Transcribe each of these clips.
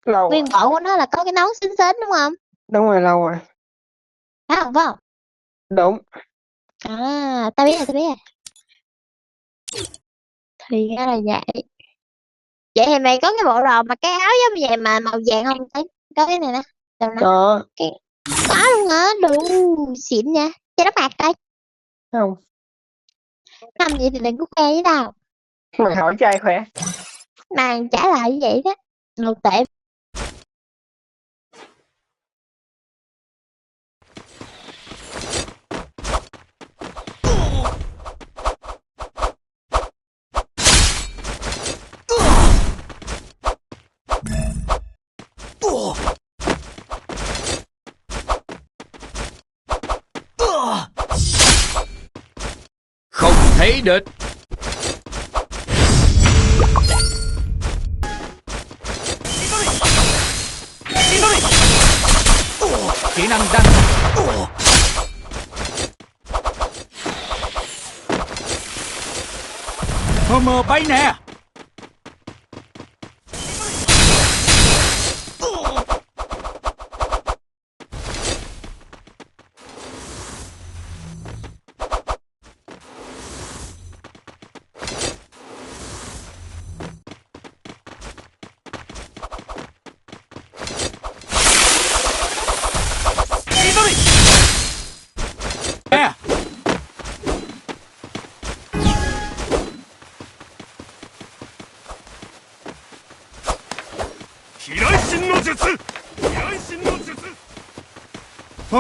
Lâu Nguyên rồi. bộ của nó là có cái nón xinh xinh đúng không? Đúng rồi, lâu rồi. Phải không? Phải không? Đúng. À, tao biết rồi, tao biết rồi. Thì ra là vậy. Vậy thì mày có cái bộ đồ mà cái áo giống vậy mà màu vàng không? Thấy có cái này nè. Đâu nè. Có. Cái có luôn hả? Đủ xịn nha. Cho nó mặc coi. Không. Làm vậy thì đừng có khoe với tao. Mày hỏi trai khỏe. Nàng trả lại như vậy đó. Đồ tệ. Không thấy địch. Kỹ năng đăng. Mờ bay nè. Nè.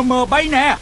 Mờ bay nè.